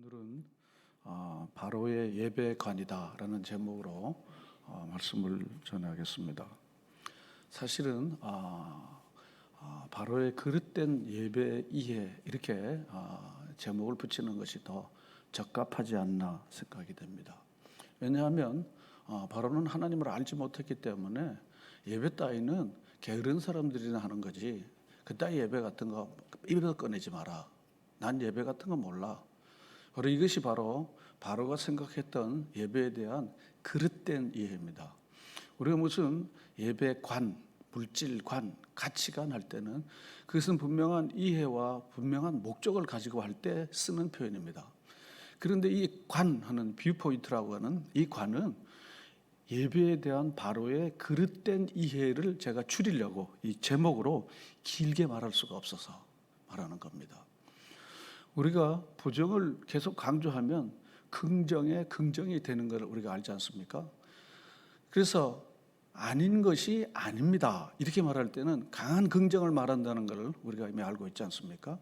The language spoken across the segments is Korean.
오늘은 바로의 예배관이다라는 제목으로 말씀을 전하겠습니다. 사실은 바로의 그릇된 예배 이해 이렇게 제목을 붙이는 것이 더 적합하지 않나 생각이 됩니다. 왜냐하면 바로는 하나님을 알지 못했기 때문에 예배 따위는 게으른 사람들이나 하는 거지, 그따위 예배 같은 거 입에서 꺼내지 마라. 난 예배 같은 거 몰라. 바로 이것이 바로가 생각했던 예배에 대한 그릇된 이해입니다. 우리가 무슨 예배관, 물질관, 가치관 할 때는 그것은 분명한 이해와 분명한 목적을 가지고 할 때 쓰는 표현입니다. 그런데 이 관하는 뷰포인트라고 하는 이 관은 예배에 대한 바로의 그릇된 이해를 제가 줄이려고 이 제목으로 길게 말할 수가 없어서 말하는 겁니다. 우리가 부정을 계속 강조하면 긍정에 긍정이 되는 걸 우리가 알지 않습니까? 그래서 아닌 것이 아닙니다 이렇게 말할 때는 강한 긍정을 말한다는 걸 우리가 이미 알고 있지 않습니까?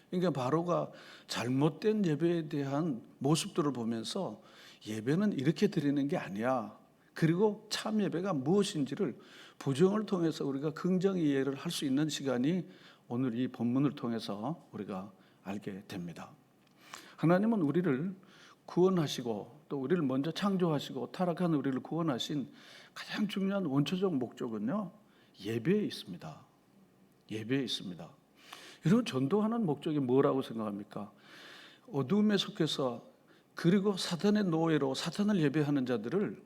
그러니까 바로가 잘못된 예배에 대한 모습들을 보면서 예배는 이렇게 드리는 게 아니야, 그리고 참 예배가 무엇인지를 부정을 통해서 우리가 긍정 이해를 할 수 있는 시간이 오늘 이 본문을 통해서 우리가 알게 됩니다. 하나님은 우리를 구원하시고 또 우리를 먼저 창조하시고 타락한 우리를 구원하신 가장 중요한 원초적 목적은요, 예배에 있습니다. 예배에 있습니다. 여러분, 전도하는 목적이 뭐라고 생각합니까? 어두움에 속해서 그리고 사탄의 노예로 사탄을 예배하는 자들을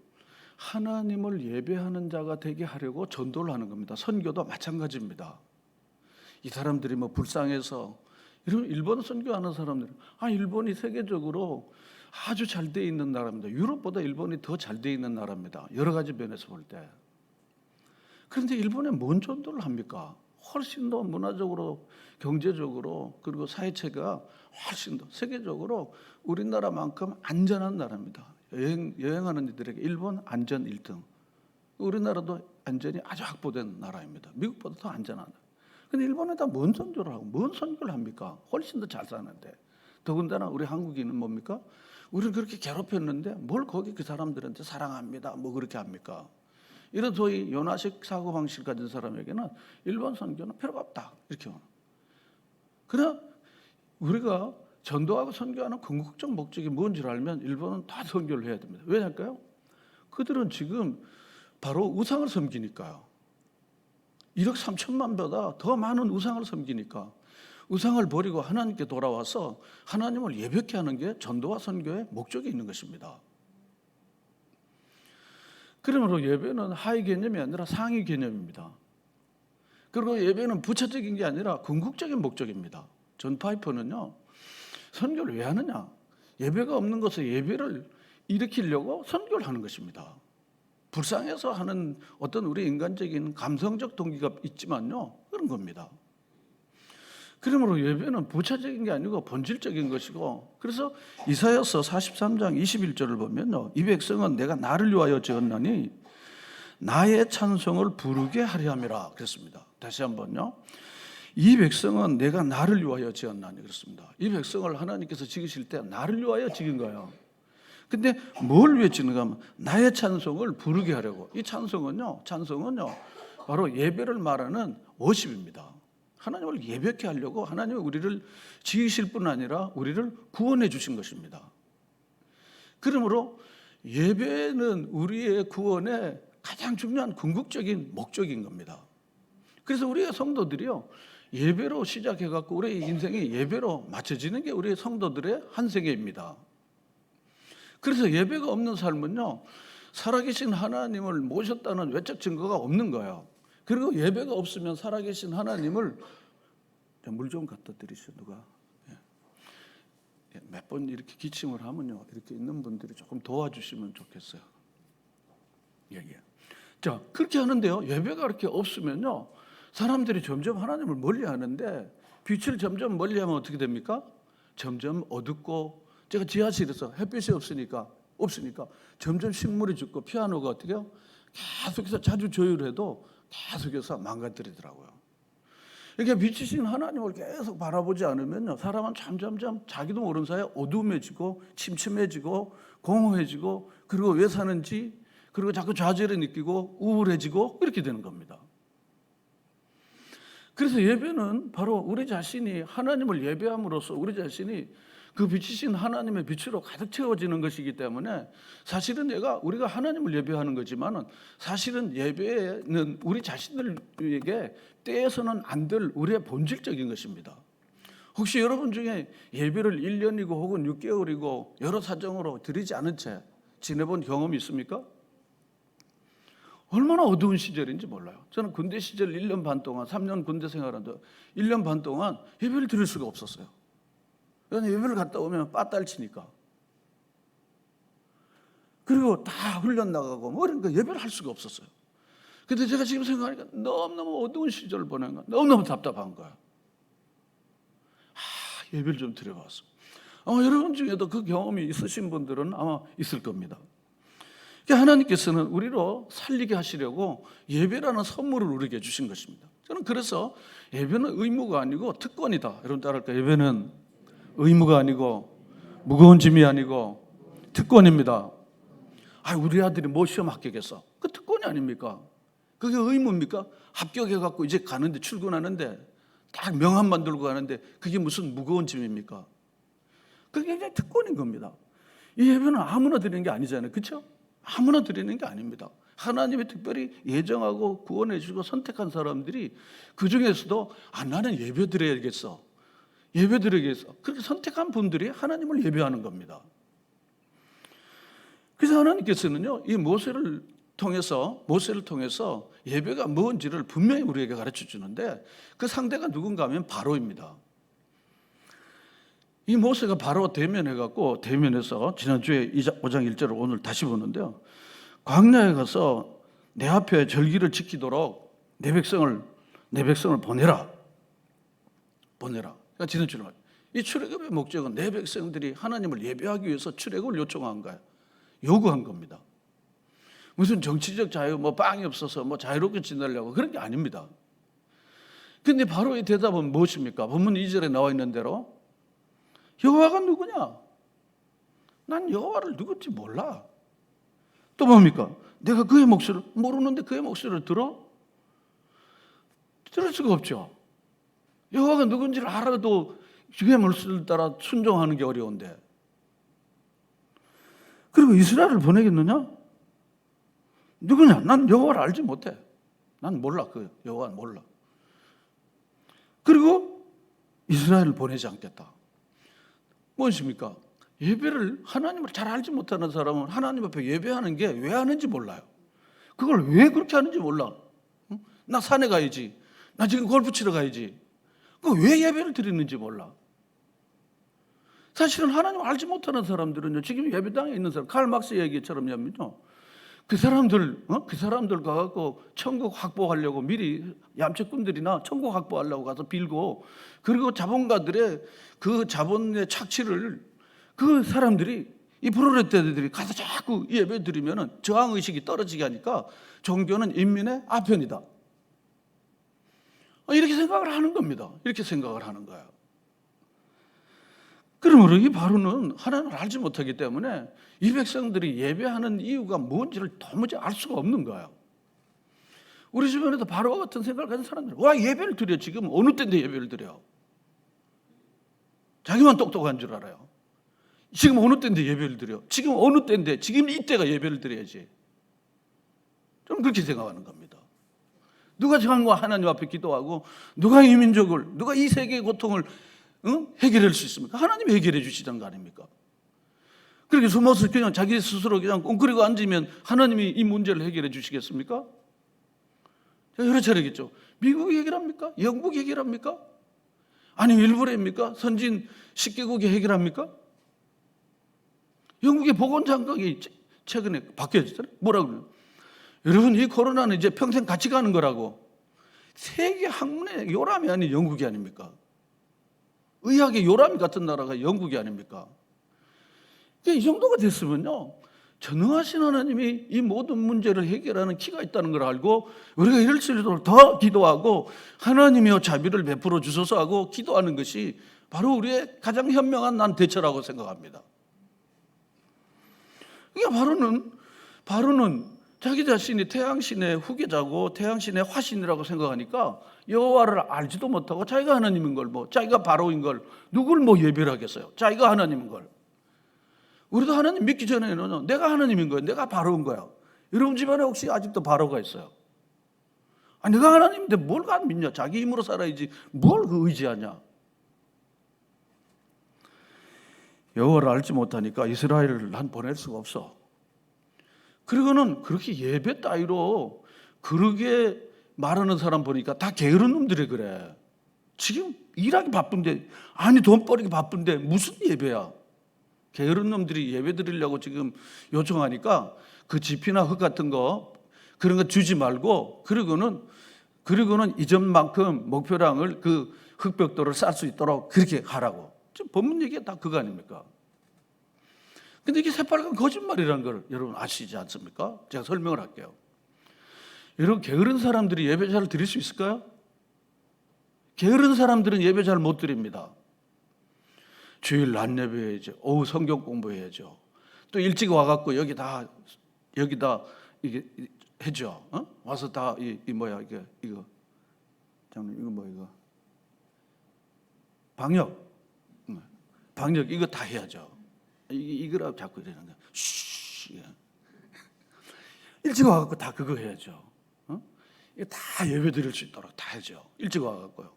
하나님을 예배하는 자가 되게 하려고 전도를 하는 겁니다. 선교도 마찬가지입니다. 이 사람들이 불쌍해서, 일본 선교하는 사람들, 일본이 세계적으로 아주 잘 돼 있는 나라입니다. 유럽보다 일본이 더 잘 돼 있는 나라입니다. 여러 가지 면에서 볼 때. 그런데 일본에 뭔 전도를 합니까? 훨씬 더 문화적으로, 경제적으로, 그리고 사회체가 훨씬 더 세계적으로 우리나라만큼 안전한 나라입니다. 여행하는 이들에게 일본 안전 1등. 우리나라도 안전이 아주 확보된 나라입니다. 미국보다 더 안전한 나라. 근데 일본에다 뭔 선교를 하고 뭔 선교를 합니까? 훨씬 더 잘 사는데. 더군다나 우리 한국인은 뭡니까? 우리를 그렇게 괴롭혔는데 뭘 거기 그 사람들한테 사랑합니다 그렇게 합니까? 이런 소위 연화식 사고방식을 가진 사람에게는 일본 선교는 필요가 없다 이렇게 하는. 그러나 우리가 전도하고 선교하는 궁극적 목적이 뭔지를 알면 일본은 다 선교를 해야 됩니다. 왜냐할까요? 그들은 지금 바로 우상을 섬기니까요. 1억 3천만 보다 더 많은 우상을 섬기니까 우상을 버리고 하나님께 돌아와서 하나님을 예배케 하는 게 전도와 선교의 목적이 있는 것입니다. 그러므로 예배는 하위 개념이 아니라 상위 개념입니다. 그리고 예배는 부차적인 게 아니라 궁극적인 목적입니다. 존 파이퍼는요, 선교를 왜 하느냐? 예배가 없는 것에 예배를 일으키려고 선교를 하는 것입니다. 불쌍해서 하는 어떤 우리 인간적인 감성적 동기가 있지만요, 그런 겁니다. 그러므로 예배는 부차적인 게 아니고 본질적인 것이고, 그래서 이사야서 43장 21절을 보면요, 이 백성은 내가 나를 위하여 지었나니 나의 찬송을 부르게 하려 함이라 그랬습니다. 다시 한번요, 이 백성은 내가 나를 위하여 지었나니 그랬습니다. 이 백성을 하나님께서 지으실 때 나를 위하여 지은 거예요. 근데 뭘 위해 지는가 하면 나의 찬송을 부르게 하려고. 이 찬송은요 바로 예배를 말하는 워십입니다. 하나님을 예배케 하려고 하나님이 우리를 지으실 뿐 아니라 우리를 구원해 주신 것입니다. 그러므로 예배는 우리의 구원의 가장 중요한 궁극적인 목적인 겁니다. 그래서 우리의 성도들이요, 예배로 시작해갖고 우리의 인생이 예배로 맞춰지는 게 우리의 성도들의 한 세계입니다. 그래서 예배가 없는 삶은요, 살아계신 하나님을 모셨다는 외적 증거가 없는 거예요. 그리고 예배가 없으면 살아계신 하나님을, 물 좀 갖다 드리시죠 누가. 몇 번 이렇게 기침을 하면요, 이렇게 있는 분들이 조금 도와주시면 좋겠어요. 자, 그렇게 하는데요, 예배가 그렇게 없으면요, 사람들이 점점 하나님을 멀리하는데, 빛을 점점 멀리하면 어떻게 됩니까? 점점 어둡고, 제가 지하실에서 햇빛이 없으니까 점점 식물이 죽고, 피아노가 어떻게 해요? 계속해서 자주 조율해도 계속해서 망가뜨리더라고요. 이렇게 빛이신 하나님을 계속 바라보지 않으면요, 사람은 점점점 자기도 모르는 사이에 어두움해지고 침침해지고 공허해지고, 그리고 왜 사는지, 그리고 자꾸 좌절을 느끼고 우울해지고 이렇게 되는 겁니다. 그래서 예배는 바로 우리 자신이 하나님을 예배함으로써 우리 자신이 그 빛이신 하나님의 빛으로 가득 채워지는 것이기 때문에, 사실은 우리가 하나님을 예배하는 거지만은 사실은 예배는 우리 자신들에게 떼어서는 안 될 우리의 본질적인 것입니다. 혹시 여러분 중에 예배를 1년이고 혹은 6개월이고 여러 사정으로 드리지 않은 채 지내본 경험이 있습니까? 얼마나 어두운 시절인지 몰라요. 저는 군대 시절 1년 반 동안, 3년 군대 생활하는데 1년 반 동안 예배를 드릴 수가 없었어요. 왜냐하면 예배를 갔다 오면 빠딸 치니까. 그리고 다 훈련 나가고 그러니까 예배를 할 수가 없었어요. 근데 제가 지금 생각하니까 너무너무 어두운 시절을 보낸 거야. 너무너무 답답한 거야. 예배를 좀 드려봤어. 아마 여러분 중에도 그 경험이 있으신 분들은 아마 있을 겁니다. 하나님께서는 우리로 살리게 하시려고 예배라는 선물을 우리에게 주신 것입니다. 저는 그래서 예배는 의무가 아니고 특권이다. 여러분 따라할까요? 예배는 의무가 아니고 무거운 짐이 아니고 특권입니다. 우리 아들이 뭐 시험 합격했어? 그 특권이 아닙니까? 그게 의무입니까? 합격해갖고 이제 가는데, 출근하는데 딱 명함만 들고 가는데 그게 무슨 무거운 짐입니까? 그게 굉장히 특권인 겁니다. 이 예배는 아무나 드리는 게 아니잖아요. 그렇죠? 아무나 드리는 게 아닙니다. 하나님이 특별히 예정하고 구원해 주고 선택한 사람들이 그 중에서도 나는 예배 드려야겠어, 예배 드려야겠어, 그렇게 선택한 분들이 하나님을 예배하는 겁니다. 그래서 하나님께서는요, 이 모세를 통해서 예배가 뭔지를 분명히 우리에게 가르쳐 주는데, 그 상대가 누군가 하면 바로입니다. 이 모세가 바로 대면해서 지난주에 5장 1절을 오늘 다시 보는데요, 광야에 가서 내 앞에 절기를 지키도록 내 백성을 보내라. 그러니까 지난주에 이 출애굽의 목적은 내 백성들이 하나님을 예배하기 위해서 출애굽을 요청한 거예요. 요구한 겁니다. 무슨 정치적 자유, 빵이 없어서 자유롭게 지내려고 그런 게 아닙니다. 근데 바로 이 대답은 무엇입니까? 본문 2절에 나와 있는 대로 여호와가 누구냐? 난 여호와를 누군지 몰라. 또 뭡니까? 내가 그의 목소리를 모르는데 그의 목소리를 들을 수가 없죠. 여호와가 누군지를 알아도 그의 목소리를 따라 순종하는 게 어려운데. 그리고 이스라엘을 보내겠느냐? 누구냐? 난 여호와를 알지 못해. 난 몰라. 그 여호와는 몰라. 그리고 이스라엘을 보내지 않겠다. 무엇입니까? 예배를, 하나님을 잘 알지 못하는 사람은 하나님 앞에 예배하는 게 왜 하는지 몰라요. 그걸 왜 그렇게 하는지 몰라. 나 산에 가야지, 나 지금 골프 치러 가야지, 그 왜 예배를 드리는지 몰라. 사실은 하나님을 알지 못하는 사람들은요, 지금 예배당에 있는 사람, 칼 막스 얘기처럼요, 그 사람들 가갖고 천국 확보하려고 미리 얌체꾼들이나 천국 확보하려고 가서 빌고, 그리고 자본가들의 그 자본의 착취를 그 사람들이, 이 프로레타리아들이 가서 자꾸 예배 드리면은 저항의식이 떨어지게 하니까 종교는 인민의 아편이다, 이렇게 생각을 하는 겁니다. 이렇게 생각을 하는 거예요. 그러므로 이 바로는 하나님을 알지 못하기 때문에 이 백성들이 예배하는 이유가 뭔지를 도무지 알 수가 없는 거예요. 우리 주변에도 바로와 같은 생각을 가진 사람들, 예배를 드려. 지금 어느 때인데 예배를 드려? 자기만 똑똑한 줄 알아요. 지금 어느 때인데 예배를 드려? 지금 어느 때인데, 지금 이때가 예배를 드려야지. 좀 그렇게 생각하는 겁니다. 누가 정말 하나님 앞에 기도하고 누가 이 민족을, 누가 이 세계의 고통을 해결할 수 있습니까? 하나님이 해결해 주시던 거 아닙니까? 그렇게 숨어서 그냥 자기 스스로 그냥 웅크리고 앉으면 하나님이 이 문제를 해결해 주시겠습니까? 제가 여러 차례 얘기했죠. 미국이 해결합니까? 영국이 해결합니까? 아니면 일본입니까? 선진 10개국이 해결합니까? 영국의 보건장관이 최근에 바뀌어졌잖아요. 뭐라고 그래요? 여러분, 이 코로나는 이제 평생 같이 가는 거라고. 세계 학문의 요람이 아닌 영국이 아닙니까? 의학의 요람이 같은 나라가 영국이 아닙니까? 이 정도가 됐으면요, 전능하신 하나님이 이 모든 문제를 해결하는 키가 있다는 걸 알고 우리가 이럴 수 있도록 더 기도하고 하나님이여 자비를 베풀어 주소서 하고 기도하는 것이 바로 우리의 가장 현명한 난 대처라고 생각합니다. 이게 바로는 자기 자신이 태양신의 후계자고 태양신의 화신이라고 생각하니까 여호와를 알지도 못하고 자기가 하나님인 걸 자기가 바로인 걸 누굴 예배하겠어요? 자기가 하나님인 걸. 우리도 하나님 믿기 전에는 내가 하나님인 거예요. 내가 바로인 거야. 여러분 집안에 혹시 아직도 바로가 있어요? 내가 하나님인데 뭘 믿냐? 자기 힘으로 살아야지 뭘 의지하냐? 여호와를 알지 못하니까 이스라엘을 난 보낼 수가 없어. 그리고는 그렇게 예배 따위로 그러게 말하는 사람 보니까 다 게으른 놈들이 그래. 지금 일하기 바쁜데 돈 벌기 바쁜데 무슨 예배야? 게으른 놈들이 예배 드리려고 지금 요청하니까 그 지피나 흙 같은 거 그런 거 주지 말고 그리고는 이전만큼 목표량을 그 흙벽돌을 쌀 수 있도록 그렇게 하라고. 지금 본문 얘기가 다 그거 아닙니까? 근데 이게 새빨간 거짓말이라는 걸 여러분 아시지 않습니까? 제가 설명을 할게요. 여러분 게으른 사람들이 예배 잘 드릴 수 있을까요? 게으른 사람들은 예배 잘 못 드립니다. 주일 낮 예배해야죠. 오후 성경 공부해야죠. 또 일찍 와갖고 여기다 이게 해줘. 와서 다 이거 장님 이거 방역 이거 다 해야죠. 이거라고 자꾸 이러는 거야. 일찍 와갖고 다 그거 해야죠. 이거 다 예배 드릴 수 있도록 다 해야죠. 일찍 와갖고요.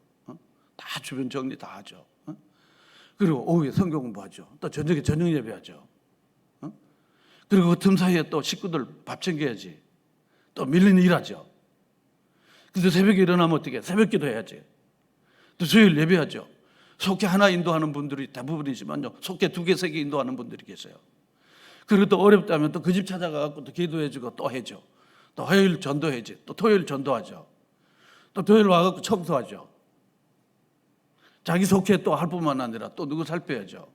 다 주변 정리 다 하죠. 그리고 오후에 성경 공부하죠. 또 저녁에 저녁 예배하죠. 그리고 그 틈 사이에 또 식구들 밥 챙겨야지. 또 밀린 일하죠. 근데 새벽에 일어나면 어떻게? 새벽 기도 해야지. 또 주일 예배하죠. 속회 하나 인도하는 분들이 대부분이지만요. 속회 2개, 3개 인도하는 분들이 계세요. 그리고 또 어렵다면 또 그 집 찾아가고 또 기도해주고 또 해줘. 또 화요일 전도해야지. 또 토요일 전도하죠. 또 토요일 와갖고 청소하죠. 자기 속회 또 할 뿐만 아니라 또 누구 살펴야죠.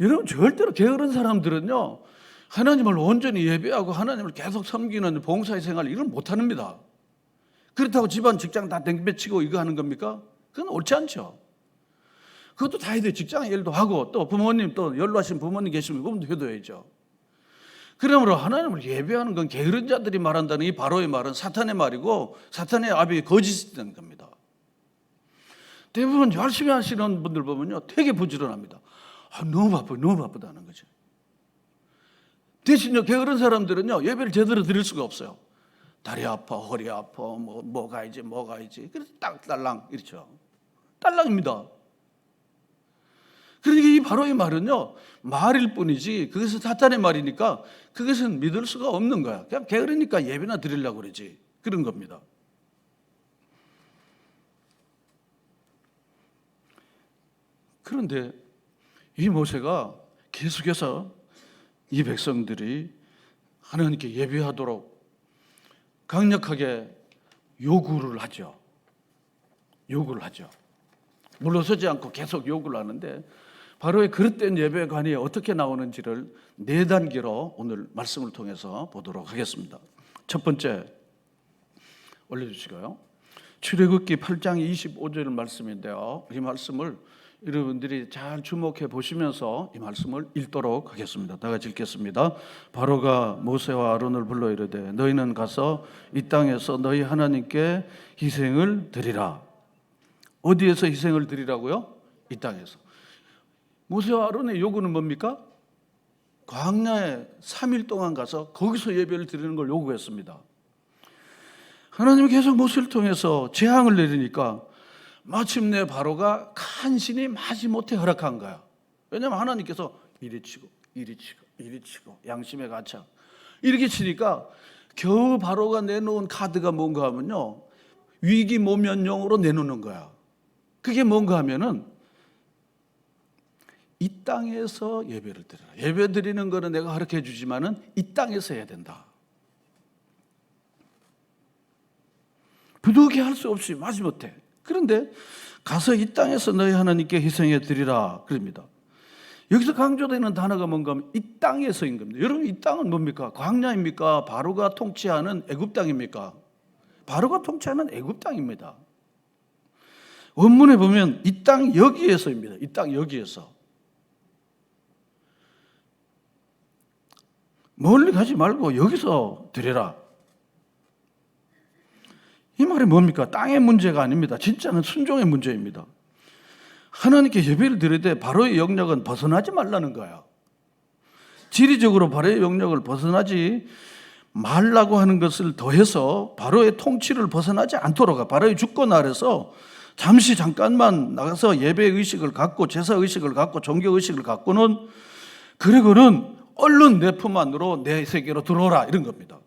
여러분 절대로 게으른 사람들은요. 하나님을 온전히 예배하고 하나님을 계속 섬기는 봉사의 생활을 이런 못합니다. 그렇다고 집안 직장 다 댕배치고 이거 하는 겁니까? 그건 옳지 않죠. 그것도 다 해야 돼. 직장 일도 하고 또 부모님 또 연로하신 부모님 계시면 그것도 해둬야죠. 그러므로 하나님을 예배하는 건 게으른 자들이 말한다는 이 바로의 말은 사탄의 말이고 사탄의 아비의 거짓이라는 겁니다. 대부분 열심히 하시는 분들 보면요. 되게 부지런합니다. 너무 바쁘다는 거죠. 대신요, 게으른 사람들은요, 예배를 제대로 드릴 수가 없어요. 다리 아파, 허리 아파, 뭐 가야지. 그래서 딸랑, 이렇죠. 딸랑입니다. 그러니까 이 바로의 말은요, 말일 뿐이지, 그것은 사탄의 말이니까, 그것은 믿을 수가 없는 거야. 그냥 게으르니까 예배나 드리려고 그러지. 그런 겁니다. 그런데 이 모세가 계속해서 이 백성들이 하나님께 예배하도록 강력하게 요구를 하죠. 물러서지 않고 계속 요구를 하는데 바로의 그릇된 예배관이 어떻게 나오는지를 4단계로 오늘 말씀을 통해서 보도록 하겠습니다. 첫 번째 올려주시고요. 출애굽기 8장 25절 말씀인데요. 이 말씀을 여러분들이 잘 주목해 보시면서 이 말씀을 읽도록 하겠습니다. 다 같이 읽겠습니다. 바로가 모세와 아론을 불러 이르되 너희는 가서 이 땅에서 너희 하나님께 희생을 드리라. 어디에서 희생을 드리라고요? 이 땅에서. 모세와 아론의 요구는 뭡니까? 광야에 3일 동안 가서 거기서 예배를 드리는 걸 요구했습니다. 하나님이 계속 모세를 통해서 재앙을 내리니까 마침내 바로가 간신히 마지못해 허락한 거야. 왜냐하면 하나님께서 이리 치고 양심의 가책 이렇게 치니까 겨우 바로가 내놓은 카드가 뭔가 하면요, 위기 모면용으로 내놓는 거야. 그게 뭔가 하면은 이 땅에서 예배를 드려라. 예배 드리는 거는 내가 허락해 주지만은 이 땅에서 해야 된다. 부득이 할 수 없이 마지못해. 그런데 가서 이 땅에서 너희 하나님께 희생해 드리라 그럽니다. 여기서 강조되는 단어가 뭔가 하면 이 땅에서인 겁니다. 여러분, 이 땅은 뭡니까? 광야입니까? 바로가 통치하는 애굽 땅입니까? 바로가 통치하는 애굽 땅입니다. 원문에 보면 이 땅 여기에서입니다. 이 땅 여기에서. 멀리 가지 말고 여기서 드려라. 이 말이 뭡니까? 땅의 문제가 아닙니다. 진짜는 순종의 문제입니다. 하나님께 예배를 드릴 때 바로의 영역은 벗어나지 말라는 거예요. 지리적으로 바로의 영역을 벗어나지 말라고 하는 것을 더해서 바로의 통치를 벗어나지 않도록, 바로의 주권 아래서 잠시 잠깐만 나가서 예배 의식을 갖고 제사 의식을 갖고 종교 의식을 갖고는, 그리고는 얼른 내 품 안으로 내 세계로 들어오라, 이런 겁니다.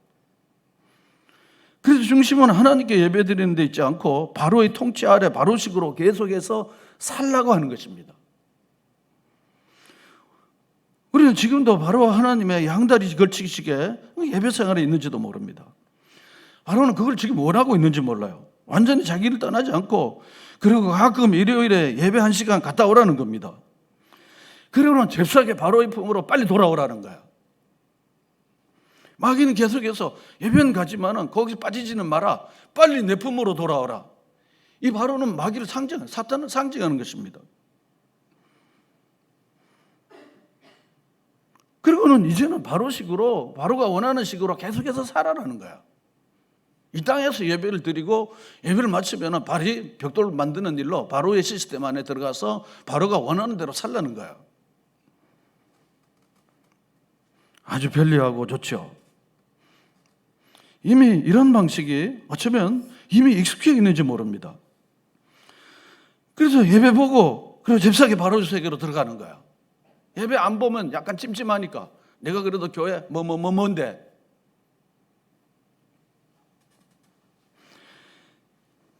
그래서 중심은 하나님께 예배 드리는 데 있지 않고 바로의 통치 아래 바로식으로 계속해서 살라고 하는 것입니다. 우리는 지금도 바로 하나님의 양다리 걸치기식에 예배 생활에 있는지도 모릅니다. 바로는 그걸 지금 원하고 있는지 몰라요. 완전히 자기를 떠나지 않고, 그리고 가끔 일요일에 예배 1시간 갔다 오라는 겁니다. 그러고는 잽싸게 바로의 품으로 빨리 돌아오라는 거야. 마귀는 계속해서 예배는 가지만은 거기서 빠지지는 마라. 빨리 내 품으로 돌아오라. 이 바로는 마귀를 사탄을 상징하는 것입니다. 그리고는 이제는 바로식으로, 바로가 원하는 식으로 계속해서 살아라는 거야. 이 땅에서 예배를 드리고 예배를 마치면 바로 벽돌을 만드는 일로 바로의 시스템 안에 들어가서 바로가 원하는 대로 살라는 거야. 아주 편리하고 좋죠. 이미 이런 방식이 어쩌면 이미 익숙해 있는지 모릅니다. 그래서 예배 보고 그리고 잽싸게 바로 세계로 들어가는 거야. 예배 안 보면 약간 찜찜하니까, 내가 그래도 교회 뭔데.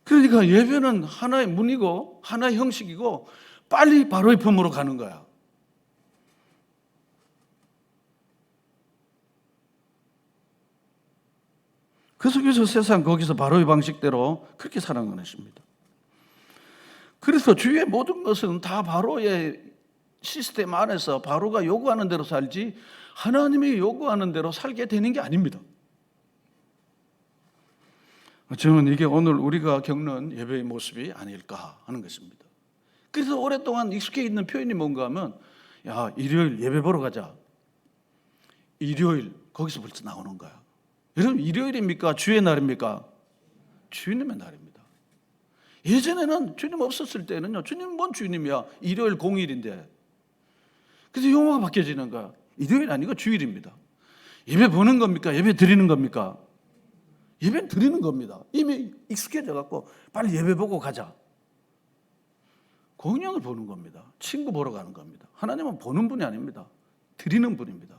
그러니까 예배는 하나의 문이고 하나의 형식이고 빨리 바로의 품으로 가는 거야. 그 속에서 세상 거기서 바로의 방식대로 그렇게 살아가는 것입니다. 그래서 주위의 모든 것은 다 바로의 시스템 안에서 바로가 요구하는 대로 살지 하나님이 요구하는 대로 살게 되는 게 아닙니다. 저는 이게 오늘 우리가 겪는 예배의 모습이 아닐까 하는 것입니다. 그래서 오랫동안 익숙해 있는 표현이 뭔가 하면, 야, 일요일 예배 보러 가자. 일요일, 거기서 벌써 나오는 거야. 여러분, 일요일입니까? 주의 날입니까? 주님의 날입니다. 예전에는 주님 없었을 때는요, 주님 뭔 주님이야? 일요일 공휴일인데. 그래서 용어가 바뀌어지는 거야. 일요일 아니고 주일입니다. 예배 보는 겁니까? 예배 드리는 겁니까? 예배 드리는 겁니다. 이미 익숙해져 갖고 빨리 예배 보고 가자. 공연을 보는 겁니다. 친구 보러 가는 겁니다. 하나님은 보는 분이 아닙니다. 드리는 분입니다.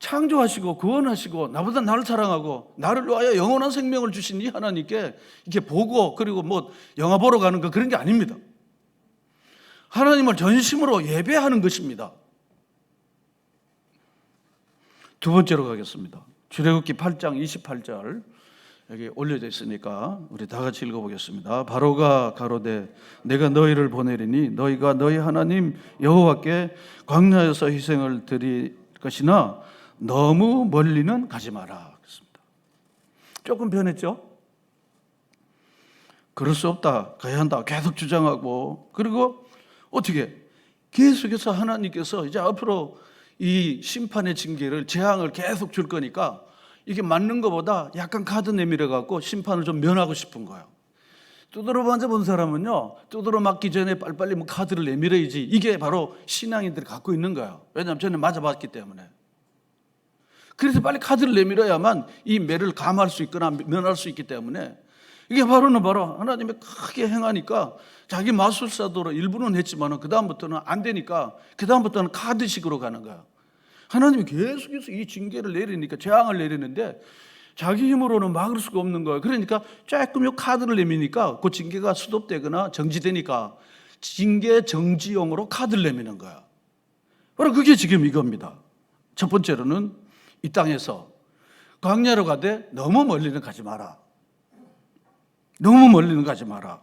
창조하시고 구원하시고 나보다 나를 사랑하고 나를 위하여 영원한 생명을 주신 이 하나님께 이렇게 보고, 그리고 뭐 영화 보러 가는 거, 그런 게 아닙니다. 하나님을 전심으로 예배하는 것입니다. 두 번째로 가겠습니다. 출애굽기 8장 28절 여기 올려져 있으니까 우리 다 같이 읽어보겠습니다. 바로가 가로되 내가 너희를 보내리니 너희가 너희 하나님 여호와께 광야에서 희생을 드릴 것이나 너무 멀리는 가지 마라. 그렇습니다. 조금 변했죠? 그럴 수 없다, 가야 한다 계속 주장하고, 그리고 어떻게 계속해서 하나님께서 이제 앞으로 이 심판의 징계를, 재앙을 계속 줄 거니까 이게 맞는 것보다 약간 카드 내밀어 갖고 심판을 좀 면하고 싶은 거예요. 두드러 맞아본 사람은요, 두드러 맞기 전에 빨리빨리 뭐 카드를 내밀어야지, 이게 바로 신앙인들이 갖고 있는 거예요. 왜냐하면 저는 맞아봤기 때문에. 그래서 빨리 카드를 내밀어야만 이 매를 감할 수 있거나 면할 수 있기 때문에, 이게 바로 하나님이 크게 행하니까 자기 마술사도로 일부는 했지만 그 다음부터는 안 되니까 그 다음부터는 카드식으로 가는 거야. 하나님이 계속해서 이 징계를 내리니까, 재앙을 내리는데 자기 힘으로는 막을 수가 없는 거예요. 그러니까 조금 요 카드를 내미니까 그 징계가 수독되거나 정지되니까 징계 정지용으로 카드를 내미는 거야. 바로 그게 지금 이겁니다. 첫 번째로는 이 땅에서 광야로 가되 너무 멀리는 가지 마라. 너무 멀리는 가지 마라.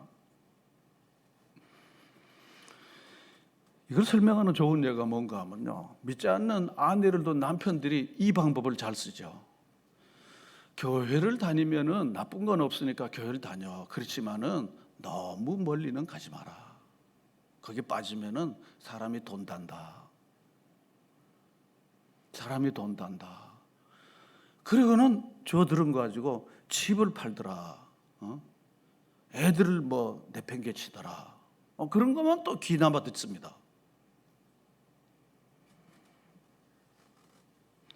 이걸 설명하는 좋은 예가 뭔가 하면요, 믿지 않는 아내를 둔 남편들이 이 방법을 잘 쓰죠. 교회를 다니면은 나쁜 건 없으니까 교회를 다녀. 그렇지만은 너무 멀리는 가지 마라. 거기 빠지면은 사람이 돈 단다. 사람이 돈 단다. 그리고는 저 들은 거 가지고 집을 팔더라. 애들을 뭐 내팽개치더라. 그런 것만 또 귀담아 듣습니다.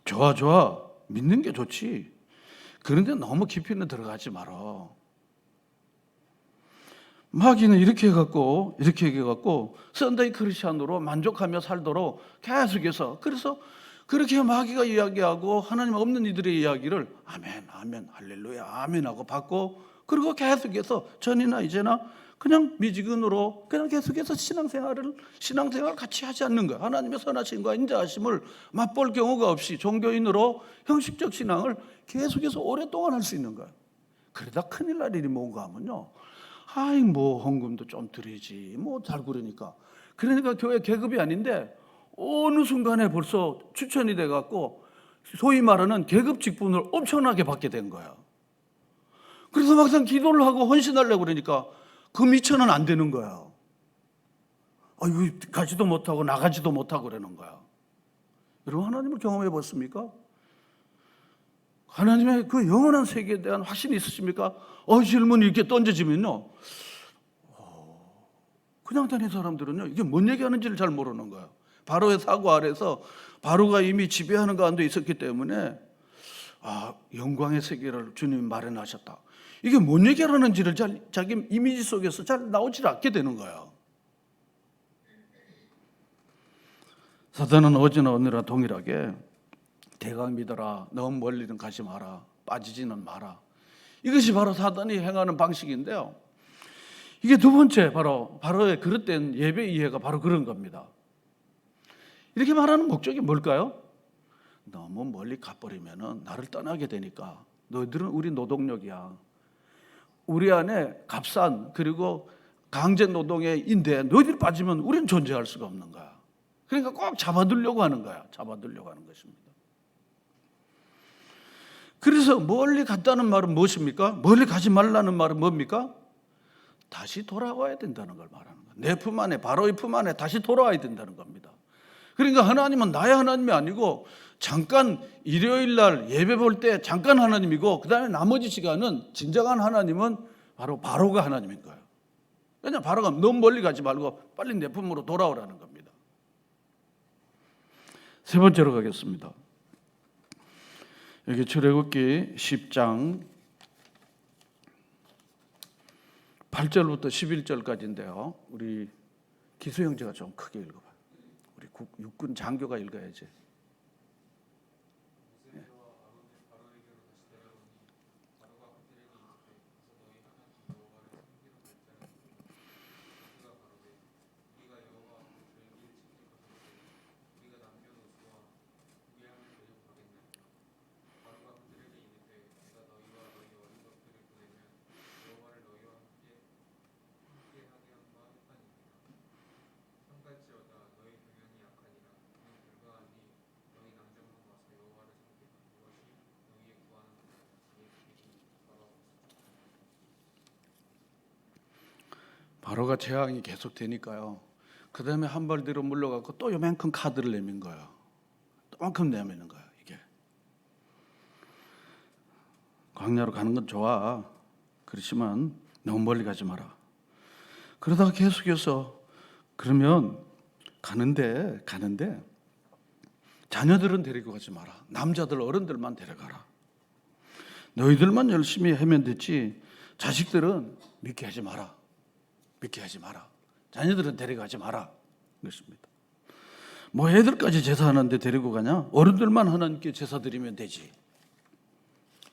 좋아. 믿는 게 좋지. 그런데 너무 깊이는 들어가지 말아. 마귀는 이렇게 해갖고 썬데이 크리스찬으로 만족하며 살도록 계속해서, 그래서 그렇게 마귀가 이야기하고 하나님 없는 이들의 이야기를 아멘 할렐루야 아멘 하고 받고, 그리고 계속해서 전이나 이제나 그냥 미지근으로 그냥 계속해서 신앙생활을 같이 하지 않는 거야. 하나님의 선하심과 인자하심을 맛볼 경우가 없이 종교인으로 형식적 신앙을 계속해서 오랫동안 할 수 있는 거야. 그러다 큰일 날 일이 뭔가 하면요, 헌금도 좀 드리지 잘 그러니까 교회 계급이 아닌데 어느 순간에 벌써 추천이 돼갖고 소위 말하는 계급 직분을 엄청나게 받게 된 거야. 그래서 막상 기도를 하고 헌신하려고 그러니까 그 미천은 안 되는 거야. 가지도 못하고 나가지도 못하고 그러는 거야. 여러분, 하나님을 경험해 봤습니까? 하나님의 그 영원한 세계에 대한 확신이 있으십니까? 질문이 이렇게 던져지면요, 그냥 다니는 사람들은요, 이게 뭔 얘기하는지를 잘 모르는 거예요. 바로의 사고 아래서 바로가 이미 지배하는 가운데 있었기 때문에 영광의 세계를 주님이 마련하셨다. 이게 뭔 얘기하는지를 자기 이미지 속에서 잘 나오질 않게 되는 거예요. 사단은 어제나 오늘나 동일하게 대강 믿어라, 너무 멀리는 가지 마라, 빠지지는 마라. 이것이 바로 사단이 행하는 방식인데요. 이게 두 번째, 바로의 그릇된 예배 이해가 바로 그런 겁니다. 이렇게 말하는 목적이 뭘까요? 너무 멀리 가버리면 나를 떠나게 되니까 너희들은 우리 노동력이야. 우리 안에 값싼 그리고 강제 노동의 인데 너희들이 빠지면 우리는 존재할 수가 없는 거야. 그러니까 꼭 잡아두려고 하는 거야. 잡아두려고 하는 것입니다. 그래서 멀리 갔다는 말은 무엇입니까? 멀리 가지 말라는 말은 뭡니까? 다시 돌아와야 된다는 걸 말하는 거야. 내 품 안에, 바로의 품 안에 다시 돌아와야 된다는 겁니다. 그러니까 하나님은 나의 하나님이 아니고 잠깐 일요일 날 예배 볼 때 잠깐 하나님이고, 그 다음에 나머지 시간은 진정한 하나님은 바로가 하나님인 거예요. 그냥 바로가 너무 멀리 가지 말고 빨리 내 품으로 돌아오라는 겁니다. 세 번째로 가겠습니다. 여기 출애굽기 10장 8절부터 11절까지인데요. 우리 기수 형제가 좀 크게 읽어봐요. 우리 육군 장교가 읽어야지. 바로가 재앙이 계속 되니까요. 그 다음에 한 발 뒤로 물러가고 또 요만큼 카드를 내민 거예요. 또만큼 내미는 거예요. 이게 광야로 가는 건 좋아. 그렇지만 너무 멀리 가지 마라. 그러다가 계속해서 그러면 가는데 자녀들은 데리고 가지 마라. 남자들 어른들만 데려가라. 너희들만 열심히 하면 됐지 자식들은 믿게 하지 마라. 자녀들은 데려가지 마라. 그렇습니다. 애들까지 제사하는데 데리고 가냐? 어른들만 하나님께 제사 드리면 되지.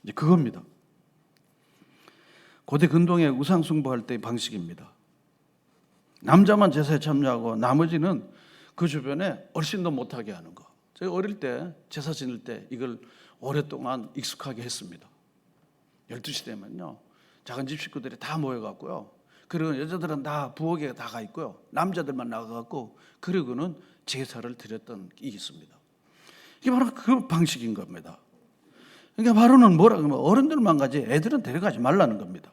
이제 그겁니다. 고대 근동의 우상 숭배할 때의 방식입니다. 남자만 제사에 참여하고 나머지는 그 주변에 얼씬도 못하게 하는 거. 제가 어릴 때 제사 지낼 때 이걸 오랫동안 익숙하게 했습니다. 12시 되면요, 작은 집 식구들이 다 모여갖고요, 그리고 여자들은 다 부엌에 나가 있고요. 남자들만 나가갖고 그리고는 제사를 드렸던 게 있습니다. 이게 바로 그 방식인 겁니다. 그러니까 바로는 뭐라 그러면 어른들만 가지 애들은 데려가지 말라는 겁니다.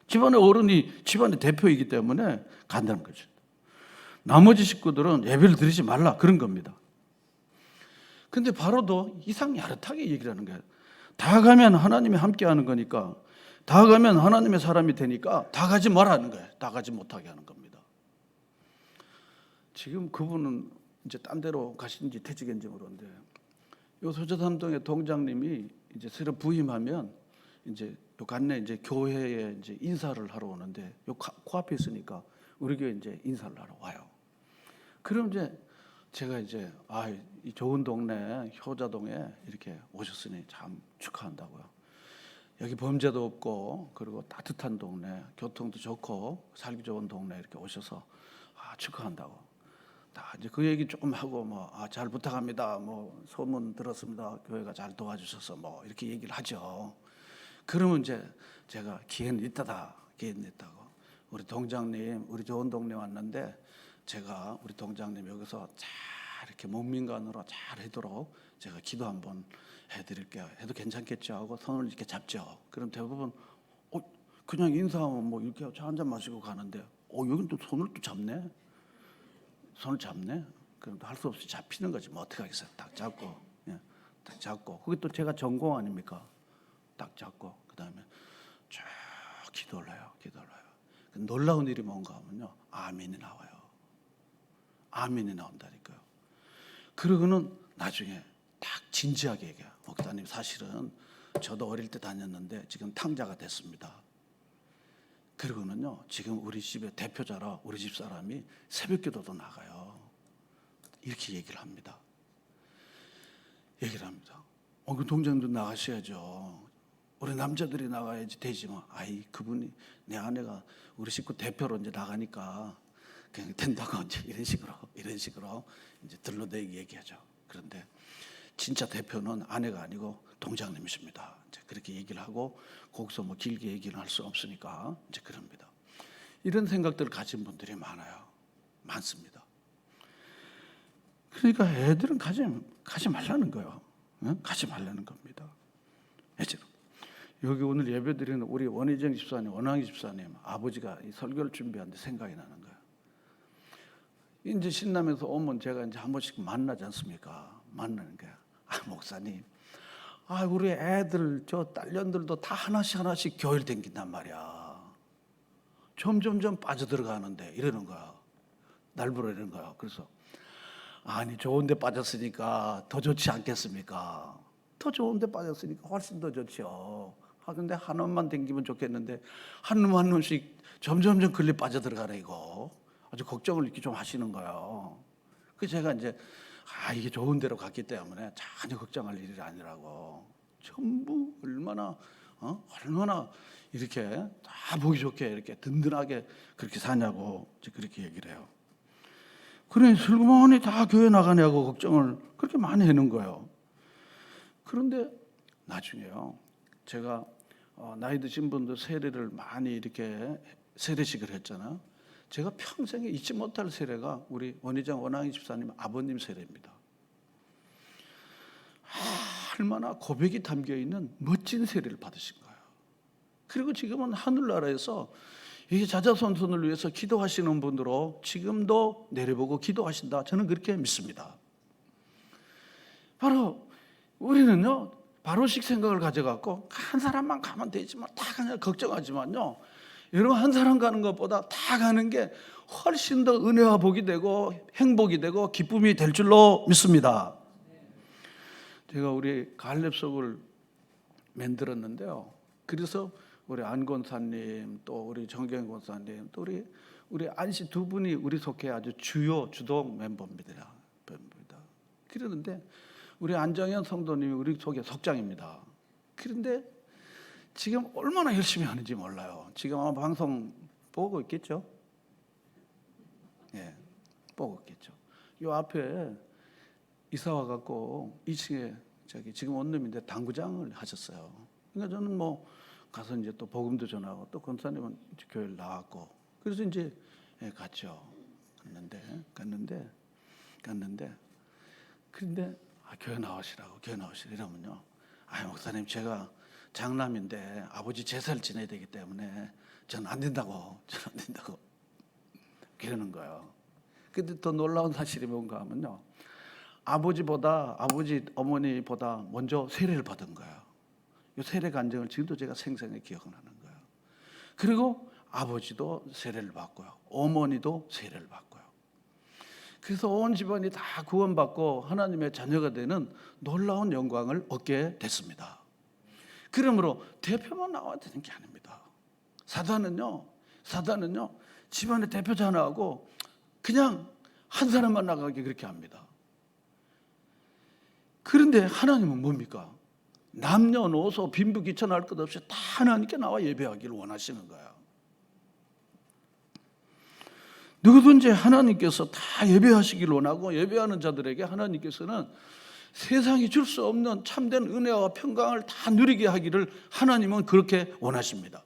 집안의 어른이 집안의 대표이기 때문에 간다는 거죠. 나머지 식구들은 예배를 드리지 말라 그런 겁니다. 근데 바로도 이상 야릇하게 얘기를 하는 거예요. 다 가면 하나님이 함께하는 거니까, 다 가면 하나님의 사람이 되니까 다 가지 말라는 거예요. 다 가지 못하게 하는 겁니다. 지금 그분은 이제 딴 데로 가신지 퇴직인지 모르는데, 요 소저담동의 동장님이 이제 새로 부임하면 이제 요 간내 이제 교회에 이제 인사를 하러 오는데, 요 코앞에 있으니까 우리 교회 이제 인사를 하러 와요. 그럼 이제 제가 이제 이 좋은 동네 효자동에 이렇게 오셨으니 참 축하한다고요. 여기 범죄도 없고 그리고 따뜻한 동네, 교통도 좋고 살기 좋은 동네 이렇게 오셔서 축하한다고. 다 이제 그 얘기 조금 하고 잘 부탁합니다. 소문 들었습니다. 교회가 잘 도와주셔서 이렇게 얘기를 하죠. 그러면 이제 제가 기회는 있다고. 우리 동장님, 우리 좋은 동네 왔는데 제가 우리 동장님 여기서 잘 이렇게 문민관으로 잘 하도록 제가 기도 한번 해드릴게요. 해도 괜찮겠죠 하고 손을 이렇게 잡죠. 그럼 대부분 그냥 인사하면 이렇게 차 한잔 마시고 가는데 여긴 또 손을 또 잡네. 손을 잡네. 그럼 또 할 수 없이 잡히는 거지. 어떻게 하겠어요. 딱 잡고, 딱 잡고. 그게 또 제가 전공 아닙니까? 딱 잡고 그다음에 쭉 기도를 해요. 놀라운 일이 뭔가 하면요, 아멘이 나와요. 아멘이 나온다니까요. 그러고는 나중에 딱 진지하게 얘기해요. 목사님, 사실은 저도 어릴 때 다녔는데 지금 탕자가 됐습니다. 그리고는요, 지금 우리 집의 대표자라 우리 집 사람이 새벽기도도 나가요. 이렇게 얘기를 합니다. 그 동장도 나가셔야죠. 우리 남자들이 나가야지 되지만, 그분이 내 아내가 우리 식구 대표로 이제 나가니까 그냥 된다고 이제 이런 식으로 이제 들러대기 얘기하죠. 그런데 진짜 대표는 아내가 아니고 동장님이십니다. 이제 그렇게 얘기를 하고 거기서 길게 얘기는 할 수 없으니까 이제 그럽니다. 이런 생각들을 가진 분들이 많습니다. 그러니까 애들은 가지 말라는 거예요. 가지 말라는 겁니다. 애들은. 여기 오늘 예배드리는 우리 원희정 집사님, 원왕희 집사님 아버지가 이 설교를 준비하는데 생각이 나는 거예요. 이제 신남에서 오면 제가 이제 한 번씩 만나지 않습니까? 만나는 거야. 목사님, 우리 애들 저 딸년들도 다 하나씩 교회를 댕긴단 말이야. 점점 빠져들어가는데 이러는 거야. 날부러 이러는 거야. 그래서 좋은데 빠졌으니까 더 좋지 않겠습니까? 더 좋은데 빠졌으니까 훨씬 더 좋죠. 근데 한 놈만 댕기면 좋겠는데 한 놈씩 점점 걸리 빠져들어가네 이거. 아주 걱정을 이렇게 좀 하시는 거예요. 그래서 제가 이제 이게 좋은 데로 갔기 때문에 전혀 걱정할 일이 아니라고. 전부 얼마나 이렇게 다 보기 좋게 이렇게 든든하게 그렇게 사냐고 그렇게 얘기를 해요. 그래 슬그머니 다 교회 나가냐고 걱정을 그렇게 많이 하는 거예요. 그런데 나중에요, 제가 나이 드신 분들 세례를 많이 이렇게 세례식을 했잖아요. 제가 평생에 잊지 못할 세례가 우리 원희정 원왕희 집사님 아버님 세례입니다. 얼마나 고백이 담겨있는 멋진 세례를 받으신 거예요. 그리고 지금은 하늘나라에서 이 자자손손을 위해서 기도하시는 분으로 지금도 내려보고 기도하신다. 저는 그렇게 믿습니다. 바로 우리는요, 바로식 생각을 가져갖고 한 사람만 가면 되지만 다 그냥 걱정하지만요, 여러분 한 사람 가는 것보다 다 가는 게 훨씬 더 은혜와 복이 되고 행복이 되고 기쁨이 될 줄로 믿습니다. 제가 우리 갈렙석을 만들었는데요. 그래서 우리 안 권사님, 또 우리 정경 권사님, 또 우리 안씨 두 분이 우리 속해 아주 주요 주동 멤버입니다. 그러는데 우리 안정현 성도님이 우리 속에 속장입니다. 그런데 지금 얼마나 열심히 하는지 몰라요. 지금 아마 방송 보고 있겠죠? 보고 있겠죠. 요 앞에 이사 와갖고 2층에 지금 원룸인데 당구장을 하셨어요. 그러니까 저는 가서 이제 또 복음도 전하고 또 권사님은 이제 교회를 나왔고 그래서 이제 갔죠. 갔는데 그런데 교회 나오시라고 이러면요. 목사님 제가 장남인데 아버지 제사를 지내야 되기 때문에 전 안 된다고 그러는 거예요. 근데 더 놀라운 사실이 뭔가 하면요. 아버지 어머니보다 먼저 세례를 받은 거예요. 이 세례 간증을 지금도 제가 생생히 기억을 하는 거예요. 그리고 아버지도 세례를 받고요. 어머니도 세례를 받고요. 그래서 온 집안이 다 구원받고 하나님의 자녀가 되는 놀라운 영광을 얻게 됐습니다. 그러므로 대표만 나와야 되는 게 아닙니다. 사단은요 집안의 대표자 하나하고 그냥 한 사람만 나가게 그렇게 합니다. 그런데 하나님은 뭡니까? 남녀노소 빈부귀천할 것 없이 다 하나님께 나와 예배하기를 원하시는 거예요. 누구든지 하나님께서 다 예배하시기를 원하고 예배하는 자들에게 하나님께서는 세상이 줄 수 없는 참된 은혜와 평강을 다 누리게 하기를 하나님은 그렇게 원하십니다.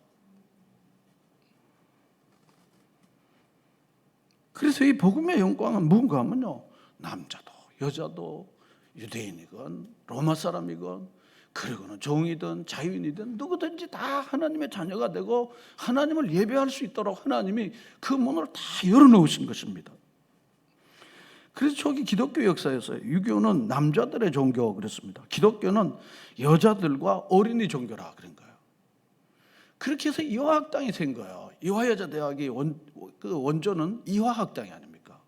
그래서 이 복음의 영광은 뭔가 하면요. 남자도 여자도 유대인이건 로마 사람이건 그리고는 종이든 자유인이든 누구든지 다 하나님의 자녀가 되고 하나님을 예배할 수 있도록 하나님이 그 문을 다 열어놓으신 것입니다. 그래서 초기 기독교 역사에서 유교는 남자들의 종교 그랬습니다. 기독교는 여자들과 어린이 종교라 그런 거예요. 그렇게 해서 이화학당이 생 거예요. 이화여자대학의 원조는 이화학당이 아닙니까?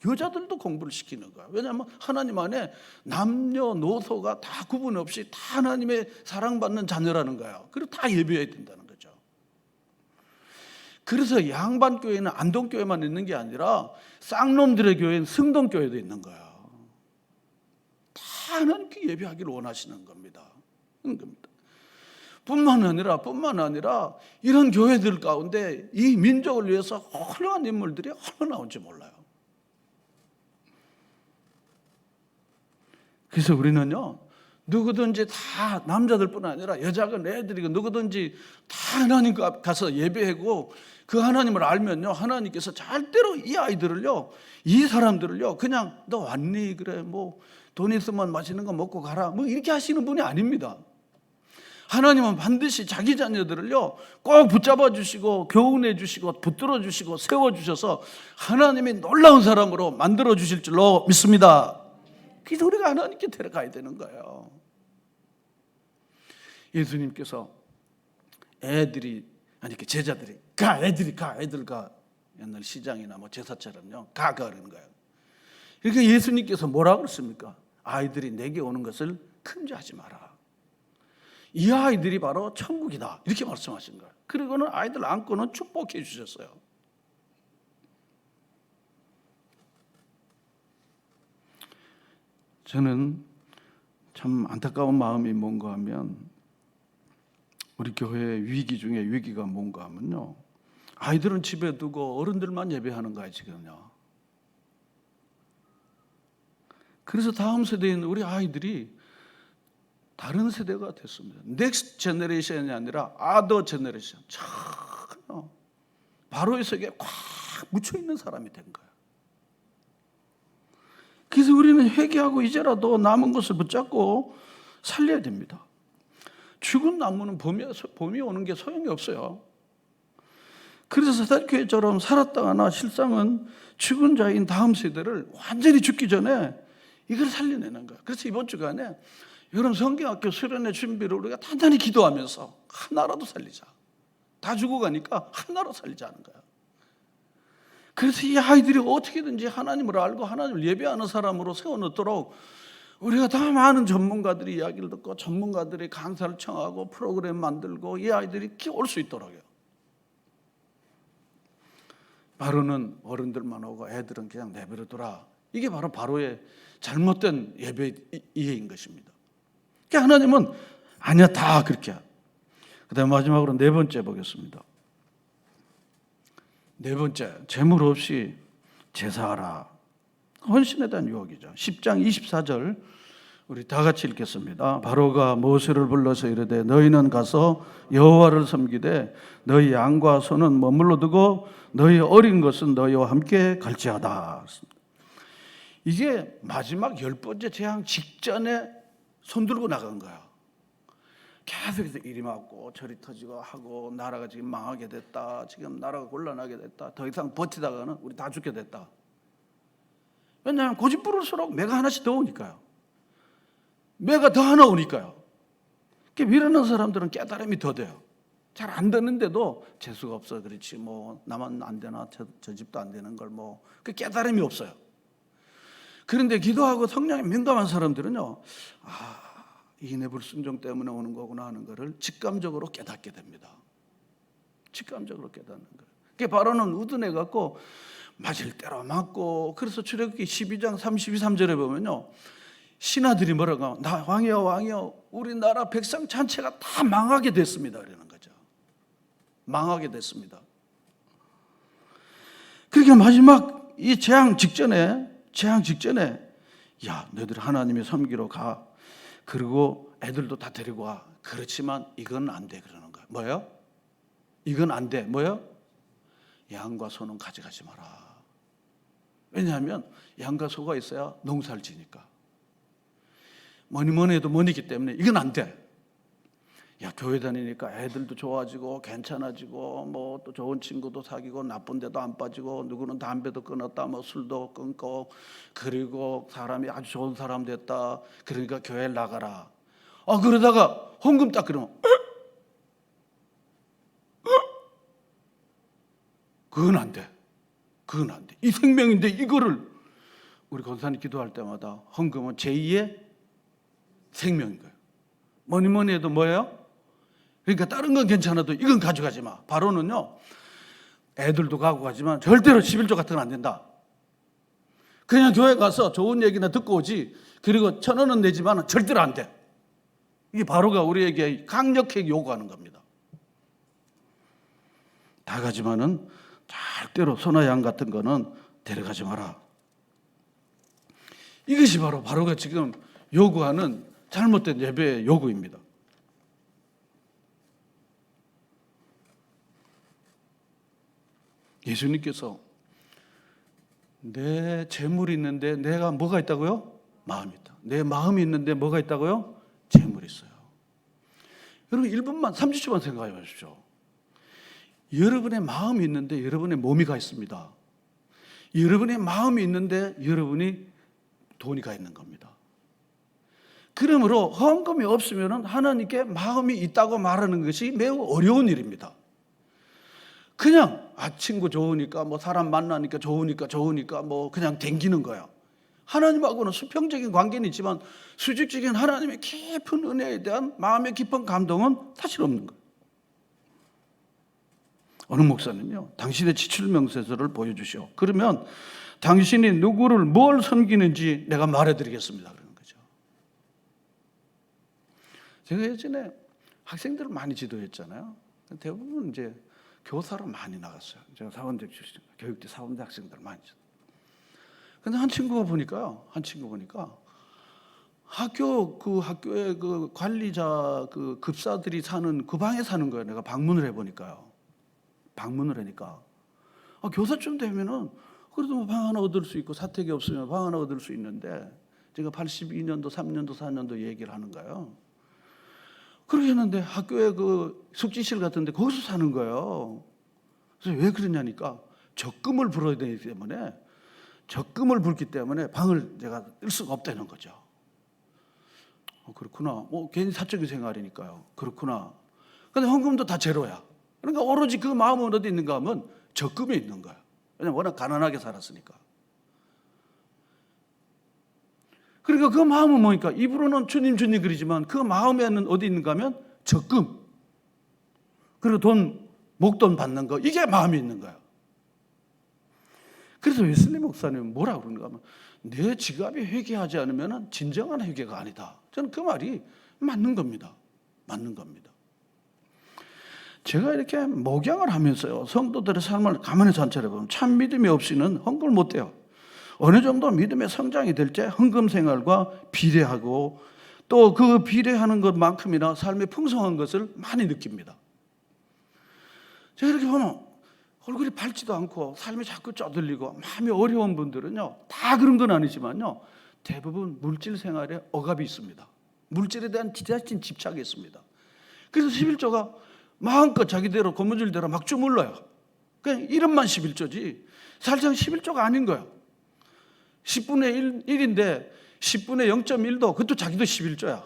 여자들도 공부를 시키는 거예요. 왜냐하면 하나님 안에 남녀노소가 다 구분 없이 다 하나님의 사랑받는 자녀라는 거예요. 그리고 다 예배해야 된다는 거죠. 그래서 양반교회는 안동교회만 있는 게 아니라 쌍놈들의 교회는 승동교회도 있는 거예요. 다 하나님께 예배하기를 원하시는 겁니다. 뿐만 아니라 이런 교회들 가운데 이 민족을 위해서 훌륭한 인물들이 얼마나 나온지 몰라요. 그래서 우리는요, 누구든지 다 남자들뿐 아니라 여자건 애들이건 누구든지 다 하나님 가서 예배하고 그 하나님을 알면요, 하나님께서 절대로 이 아이들을요, 이 사람들을요, 그냥 너 왔니? 그래, 뭐 돈 있으면 맛있는 거 먹고 가라, 뭐 이렇게 하시는 분이 아닙니다. 하나님은 반드시 자기 자녀들을요 꼭 붙잡아 주시고 교훈해 주시고 붙들어 주시고 세워 주셔서 하나님이 놀라운 사람으로 만들어 주실 줄로 믿습니다. 그래서 우리가 하나님께 데려가야 되는 거예요. 예수님께서 제자들이 애들 가 옛날 시장이나 뭐 제사처럼요 가 그러는 거예요. 그러니까 예수님께서 뭐라고 그랬습니까? 아이들이 내게 오는 것을 금지하지 마라. 이 아이들이 바로 천국이다 이렇게 말씀하신 거예요. 그리고는 아이들 안고는 축복해 주셨어요. 저는 참 안타까운 마음이 뭔가 하면 우리 교회의 위기 중에 위기가 뭔가 하면요, 아이들은 집에 두고 어른들만 예배하는 거예요 지금요. 그래서 다음 세대인 우리 아이들이 다른 세대가 됐습니다. 넥스트 제너레이션이 아니라 아더 제너레이션. 참 바로의 세계에 꽉 묻혀있는 사람이 된 거예요. 그래서 우리는 회개하고 이제라도 남은 것을 붙잡고 살려야 됩니다. 죽은 나무는 봄이 오는 게 소용이 없어요. 그래서 사다리교회처럼 살았다가나 실상은 죽은 자인 다음 세대를 완전히 죽기 전에 이걸 살려내는 거예요. 그래서 이번 주간에 여러분 성경학교 수련회 준비를 우리가 단단히 기도하면서 하나라도 살리자. 다 죽어가니까 하나라도 살리자는 거야. 그래서 이 아이들이 어떻게든지 하나님을 알고 하나님을 예배하는 사람으로 세워놓도록 우리가 더 많은 전문가들이 이야기를 듣고 전문가들이 강사를 청하고 프로그램 만들고 이 아이들이 올 수 있도록요. 바로는 어른들만 오고 애들은 그냥 내버려둬라. 이게 바로 바로의 잘못된 예배 이해인 것입니다. 그러니까 하나님은 아니야 다 그렇게. 그다음 마지막으로 네 번째 보겠습니다. 네 번째, 재물 없이 제사하라. 헌신에 대한 유혹이죠. 10장 24절 우리 다 같이 읽겠습니다. 바로가 모세를 불러서 이르되 너희는 가서 여호와를 섬기되 너희 양과 소는 머물러 두고 너희 어린 것은 너희와 함께 갈지어다. 이게 마지막 10번째 재앙 직전에 손 들고 나간 거야. 계속해서 이리 맞고 저리 터지고 하고 나라가 지금 망하게 됐다. 지금 나라가 곤란하게 됐다. 더 이상 버티다가는 우리 다 죽게 됐다. 왜냐하면 고집 부를수록 매가 하나씩 더 오니까요. 매가 더 하나 오니까요. 밀어넣은 사람들은 깨달음이 더 돼요. 잘 안 되는데도 재수가 없어. 그렇지 뭐 나만 안 되나 저 집도 안 되는 걸 뭐 그 깨달음이 없어요. 그런데 기도하고 성령에 민감한 사람들은요, 이내 불순종 때문에 오는 거구나 하는 것을 직감적으로 깨닫게 됩니다. 직감적으로 깨닫는 거예요. 그게 바로는 우둔해 갖고 맞을 대로 맞고, 그래서 출애굽기 12장 32~33절에 보면요, 신하들이 뭐라고 하면 나 왕이여 왕이여 우리나라 백성 전체가 다 망하게 됐습니다 그러는 거죠. 망하게 됐습니다. 그러니까 마지막 이 재앙 직전에 야 너희들 하나님의 섬기러 가. 그리고 애들도 다 데리고 와. 그렇지만 이건 안 돼 그러는 거예요. 뭐예요? 이건 안 돼. 뭐예요? 양과 소는 가져가지 마라. 왜냐하면 양과 소가 있어야 농사를 지니까. 뭐니 해도 뭐니기 때문에 이건 안 돼. 야 교회 다니니까 애들도 좋아지고 괜찮아지고 뭐 또 좋은 친구도 사귀고 나쁜 데도 안 빠지고 누구는 담배도 끊었다 뭐 술도 끊고 그리고 사람이 아주 좋은 사람 됐다. 그러니까 교회 나가라. 그러다가 헌금 딱 그러면 그건 안 돼. 그건 안 돼. 이 생명인데 이거를 우리 권사님 기도할 때마다 헌금은 제2의 생명인 거예요. 뭐니 해도 뭐예요? 그러니까 다른 건 괜찮아도 이건 가져가지 마. 바로는요, 애들도 가고 가지만 절대로 11조 같은 건 안 된다. 그냥 교회 가서 좋은 얘기나 듣고 오지. 그리고 1,000원은 내지만 절대로 안 돼. 이게 바로가 우리에게 강력하게 요구하는 겁니다. 다 가지만은 절대로 소나 양 같은 거는 데려가지 마라. 이것이 바로가 지금 요구하는 잘못된 예배의 요구입니다. 예수님께서 내 재물이 있는데 내가 뭐가 있다고요? 마음이 있다. 내 마음이 있는데 뭐가 있다고요? 재물이 있어요. 여러분 1분만 30초만 생각해 보십시오. 여러분의 마음이 있는데 여러분의 몸이 가 있습니다. 여러분의 마음이 있는데 여러분이 돈이 가 있는 겁니다. 그러므로 헌금이 없으면 하나님께 마음이 있다고 말하는 것이 매우 어려운 일입니다. 그냥 친구 좋으니까 뭐 사람 만나니까 좋으니까 뭐 그냥 댕기는 거야. 하나님하고는 수평적인 관계는 있지만 수직적인 하나님의 깊은 은혜에 대한 마음의 깊은 감동은 사실 없는 거예요. 어느 목사님요, 당신의 지출명세서를 보여주시오. 그러면 당신이 누구를 뭘 섬기는지 내가 말해드리겠습니다. 그러는 거죠. 제가 예전에 학생들을 많이 지도했잖아요. 대부분 이제 교사로 많이 나갔어요. 제가 사원대 출신, 교육대 사원대 학생들 많이 지도. 근데 한 친구가 보니까 학교의 그 관리자 그 급사들이 사는 그 방에 사는 거예요. 내가 방문을 해보니까요. 방문을 하니까 교사쯤 되면은 그래도 뭐 방 하나 얻을 수 있고 사택이 없으면 방 하나 얻을 수 있는데 제가 82년도 3년도 4년도 얘기를 하는 거예요. 그렇게 했는데 학교에 그 숙지실 같은데 거기서 사는 거예요. 그래서 왜 그러냐니까 적금을 불어야 되기 때문에 적금을 불기 때문에 방을 제가 뜰 수가 없다는 거죠. 그렇구나. 뭐 괜히 사적인 생활이니까요. 그렇구나. 근데 헌금도 다 제로야. 그러니까 오로지 그 마음은 어디 있는가 하면 적금에 있는 거야. 왜냐면 워낙 가난하게 살았으니까. 그러니까 그 마음은 뭐니까 입으로는 주님 그러지만 그 마음에는 어디 있는가 하면 적금, 그리고 돈, 목돈 받는 거, 이게 마음이 있는 거야. 그래서 웨슬리 목사님은 뭐라고 그러는가 하면 내 지갑이 회개하지 않으면 진정한 회개가 아니다. 저는 그 말이 맞는 겁니다. 맞는 겁니다. 제가 이렇게 목양을 하면서요, 성도들의 삶을 가만히 관찰해 보면 참 믿음이 없이는 헌금을 못 해요. 어느 정도 믿음의 성장이 될 때 헌금 생활과 비례하고 또 그 비례하는 것만큼이나 삶의 풍성한 것을 많이 느낍니다. 제가 이렇게 보면 얼굴이 밝지도 않고 삶이 자꾸 쪼들리고 마음이 어려운 분들은요, 다 그런 건 아니지만요, 대부분 물질 생활에 억압이 있습니다. 물질에 대한 지나친 집착이 있습니다. 그래서 11조가 마음껏 자기대로 고무줄대로 막 주물러요. 그냥 이름만 11조지 사실상 11조가 아닌 거예요. 10분의 1인데 10분의 0.1도 그것도 자기도 11조야.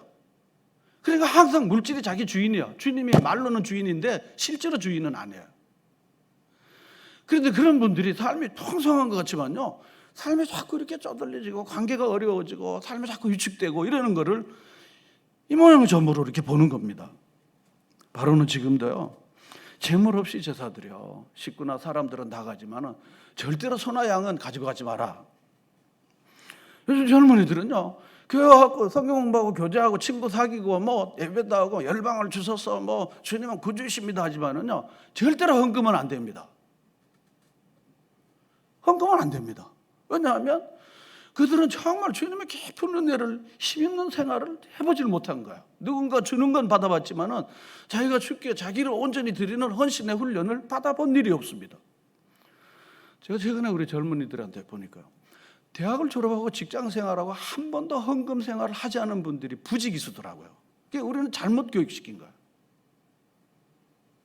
그러니까 항상 물질이 자기 주인이야. 주님이 말로는 주인인데 실제로 주인은 아니에요. 그런데 그런 분들이 삶이 풍성한 것 같지만요, 삶이 자꾸 이렇게 쪼들려지고 관계가 어려워지고 삶이 자꾸 위축되고 이러는 거를 이 모양 저모로 이렇게 보는 겁니다. 바로는 지금도요, 재물 없이 제사 드려. 식구나 사람들은 다 가지만 절대로 소나 양은 가지고 가지 마라. 요즘 젊은이들은요, 교회 와서 성경 공부하고 교제하고 친구 사귀고 뭐 예배도 하고 열방을 주셔서 뭐 주님은 구주이십니다 하지만은요, 절대로 헌금은 안 됩니다. 헌금은 안 됩니다. 왜냐하면 그들은 정말 주님의 깊은 은혜를 힘있는 생활을 해보질 못한 거야. 누군가 주는 건 받아봤지만은 자기가 주께 자기를 온전히 드리는 헌신의 훈련을 받아본 일이 없습니다. 제가 최근에 우리 젊은이들한테 보니까요, 대학을 졸업하고 직장 생활하고 한 번도 헌금 생활을 하지 않은 분들이 부지기수더라고요. 그러니까 우리는 잘못 교육시킨 거예요.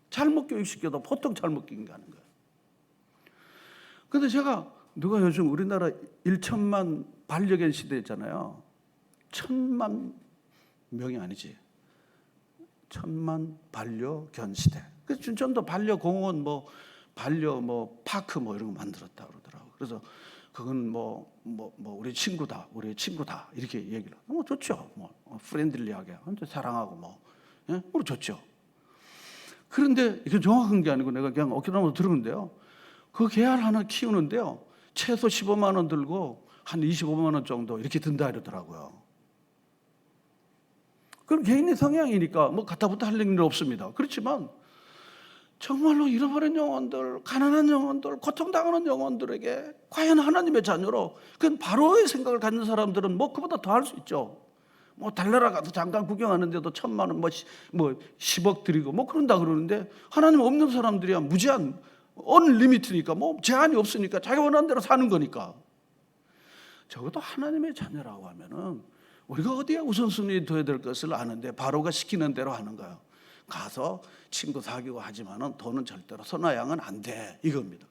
잘못 교육시켜도 보통 잘못 교육하는 거예요. 그런데 제가 누가 요즘 우리나라 1천만 반려견 시대 있잖아요. 1,000만 명이 아니지. 1,000만 반려견 시대. 그래서 춘천도 반려공원 반려 파크 이런 거 만들었다 그러더라고요. 그래서 그건 우리 친구다 이렇게 얘기를. 좋죠. 프렌들리하게 사랑하고 예? 우리 좋죠. 그런데 이게 정확한 게 아니고 내가 그냥 어깨나무로 들었는데요. 그 개알 하나 키우는데요, 최소 15만 원 들고 한 25만 원 정도 이렇게 든다 이러더라고요. 그럼 개인의 성향이니까 갖다부터 할 일은 없습니다. 그렇지만 정말로 잃어버린 영혼들, 가난한 영혼들, 고통당하는 영혼들에게 과연 하나님의 자녀로, 그건 바로의 생각을 갖는 사람들은 그보다 더 할 수 있죠. 달나라 가서 잠깐 구경하는데도 1,000만 원, 10억 드리고 그런다 그러는데, 하나님 없는 사람들이야 무제한 언리미트니까 제한이 없으니까 자기 원하는 대로 사는 거니까. 적어도 하나님의 자녀라고 하면은 우리가 어디에 우선순위 둬야 될 것을 아는데 바로가 시키는 대로 하는 거예요. 가서 친구 사귀고 하지만은 돈은 절대로 소나 양은 안 돼, 이겁니다.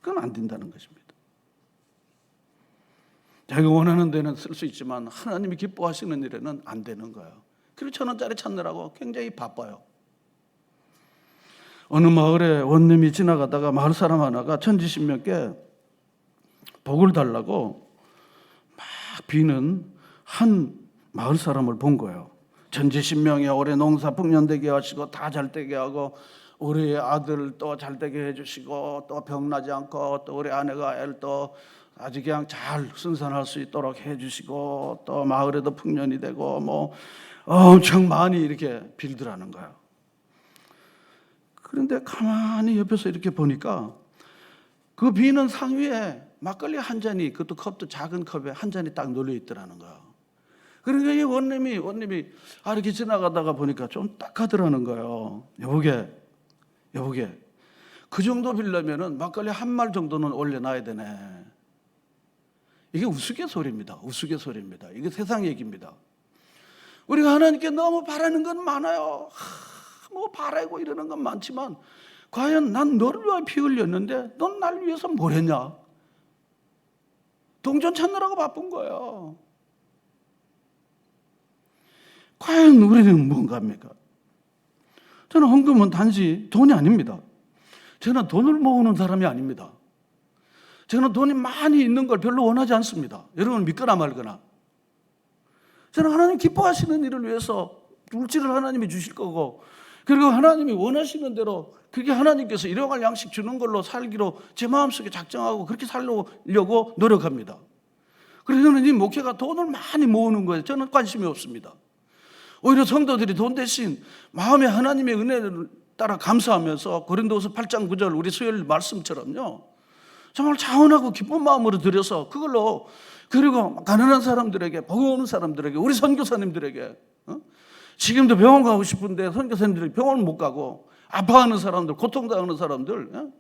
그건 안 된다는 것입니다. 자기가 원하는 데는 쓸 수 있지만 하나님이 기뻐하시는 일에는 안 되는 거예요. 그리고 1,000원짜리 찾느라고 굉장히 바빠요. 어느 마을에 원님이 지나가다가 마을 사람 하나가 천지신명께 복을 달라고 막 비는 한 마을 사람을 본 거예요. 천지신명에 올해 농사 풍년되게 하시고 다 잘되게 하고 우리 아들 또 잘되게 해주시고 또 병나지 않고 또 우리 아내가 애를 또 아주 그냥 잘 순산할 수 있도록 해주시고 또 마을에도 풍년이 되고 엄청 많이 이렇게 빌더라는 거예요. 그런데 가만히 옆에서 이렇게 보니까 그 비는 상위에 막걸리 한 잔이, 그것도 컵도 작은 컵에 한 잔이 딱 놓여 있더라는 거예요. 그러니까 이 원님이 이렇게 지나가다가 보니까 좀 딱하더라는 거예요. 여보게 그 정도 빌려면은 막걸리 한 말 정도는 올려놔야 되네. 이게 우스갯소리입니다. 이게 세상 얘기입니다. 우리가 하나님께 너무 바라는 건 많아요. 바라고 이러는 건 많지만 과연 난 너를 위해 피 흘렸는데 넌 날 위해서 뭘 했냐? 동전 찾느라고 바쁜 거예요. 과연 우리는 뭔가입니까? 저는 헌금은 단지 돈이 아닙니다. 저는 돈을 모으는 사람이 아닙니다. 저는 돈이 많이 있는 걸 별로 원하지 않습니다. 여러분 믿거나 말거나. 저는 하나님 기뻐하시는 일을 위해서 물질을 하나님이 주실 거고, 그리고 하나님이 원하시는 대로 그게 하나님께서 일용할 양식 주는 걸로 살기로 제 마음속에 작정하고 그렇게 살려고 노력합니다. 그래서 저는 이 목회가 돈을 많이 모으는 거예요. 저는 관심이 없습니다. 오히려 성도들이 돈 대신 마음에 하나님의 은혜를 따라 감사하면서 고린도후서 8장 9절 우리 수요일 말씀처럼요, 정말 자원하고 기쁜 마음으로 드려서 그걸로, 그리고 가난한 사람들에게, 복음 없는 사람들에게, 우리 선교사님들에게, 지금도 병원 가고 싶은데 선교사님들이 병원 못 가고 아파하는 사람들, 고통당하는 사람들,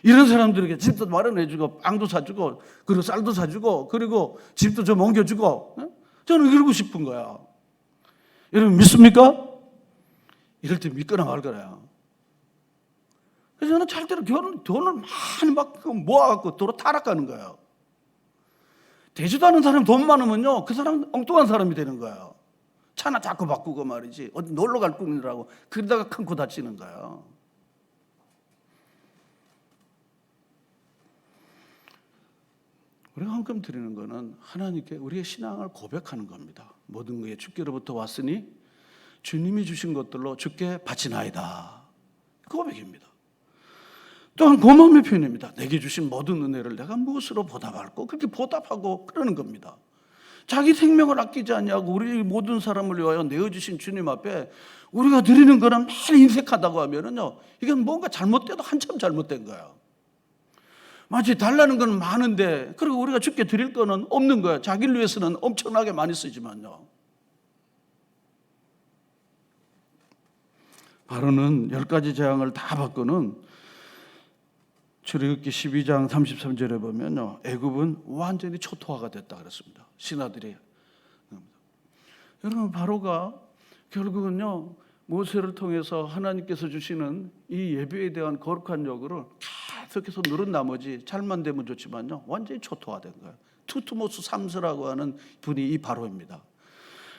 이런 사람들에게 집도 마련해주고 빵도 사주고 그리고 쌀도 사주고 그리고 집도 좀 옮겨주고, 저는 이러고 싶은 거야. 여러분 믿습니까? 이럴 때 믿거나 말거나. 그래서 저는 절대로 돈을 많이 막 모아갖고 도로 타락하는 거예요. 되지도 않은 사람 돈 많으면요, 그 사람 엉뚱한 사람이 되는 거예요. 차나 자꾸 바꾸고 말이지, 어디 놀러 갈 꿈이라고 그러다가 큰 코 다치는 거예요. 우리가 헌금 드리는 거는 하나님께 우리의 신앙을 고백하는 겁니다. 모든 것이 주께로부터 왔으니 주님이 주신 것들로 주께 바치나이다. 고백입니다. 또한 고마움의 표현입니다. 내게 주신 모든 은혜를 내가 무엇으로 보답할까? 그렇게 보답하고 그러는 겁니다. 자기 생명을 아끼지 않냐고 우리 모든 사람을 위하여 내어주신 주님 앞에 우리가 드리는 거는 매일 인색하다고 하면은요, 이건 뭔가 잘못돼도 한참 잘못된 거예요. 마치 달라는 건 많은데 그리고 우리가 주께 드릴 거는 없는 거예요. 자기를 위해서는 엄청나게 많이 쓰지만요. 바로는 10가지 재앙을 다 받고는 출애굽기 12장 33절에 보면요, 애굽은 완전히 초토화가 됐다 그랬습니다. 신하들이. 여러분, 바로가 결국은요, 모세를 통해서 하나님께서 주시는 이 예배에 대한 거룩한 요구를 계속해서 누른 나머지 잘만 되면 좋지만요, 완전히 초토화된 거예요. 투트모스 3세라고 하는 분이 이 바로입니다.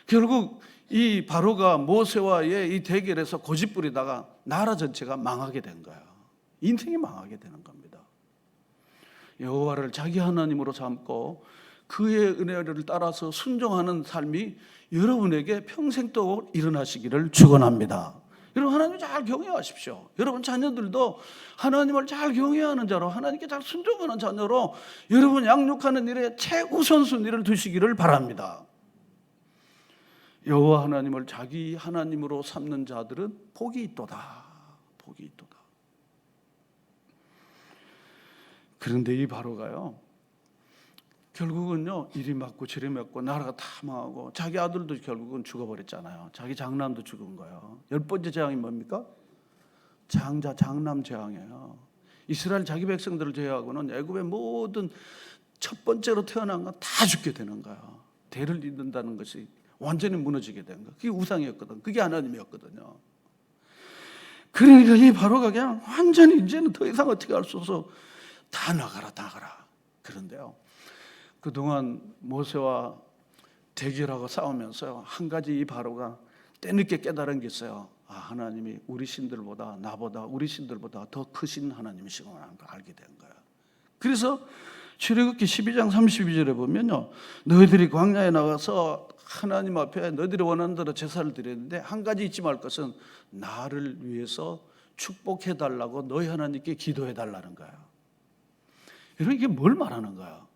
결국 이 바로가 모세와의 이 대결에서 고집 부리다가 나라 전체가 망하게 된 거예요. 인생이 망하게 되는 겁니다. 여호와를 자기 하나님으로 삼고 그의 은혜를 따라서 순종하는 삶이 여러분에게 평생 또 일어나시기를 축원합니다. 여러분, 하나님을 잘 경외하십시오. 여러분 자녀들도 하나님을 잘 경외하는 자로, 하나님께 잘 순종하는 자녀로 여러분 양육하는 일에 최우선순위를 두시기를 바랍니다. 여호와 하나님을 자기 하나님으로 삼는 자들은 복이 있도다. 복이 있도다. 그런데 이 바로가요, 결국은요, 이리 맞고 저리 맞고 나라가 다 망하고 자기 아들도 결국은 죽어버렸잖아요. 자기 장남도 죽은 거예요. 10번째 재앙이 뭡니까? 장남 재앙이에요. 이스라엘 자기 백성들을 제외하고는 애굽의 모든 첫 번째로 태어난 건 다 죽게 되는 거예요. 대를 잇는다는 것이 완전히 무너지게 된 거예요. 그게 우상이었거든. 그게 하나님이었거든요. 그러니까 이 바로가 그냥 완전히 이제는 더 이상 어떻게 할 수 없어. 다 나가라. 그런데요, 그동안 모세와 대결하고 싸우면서요, 한 가지 이 바로가 때늦게 깨달은 게 있어요. 하나님이 우리 신들보다, 나보다, 우리 신들보다 더 크신 하나님이시구나 하는 걸 알게 된 거예요. 그래서 출애굽기 12장 32절에 보면요, 너희들이 광야에 나가서 하나님 앞에 너희들이 원하는 대로 제사를 드렸는데 한 가지 잊지 말 것은 나를 위해서 축복해달라고 너희 하나님께 기도해달라는 거예요. 여러분, 이게 뭘 말하는 거야?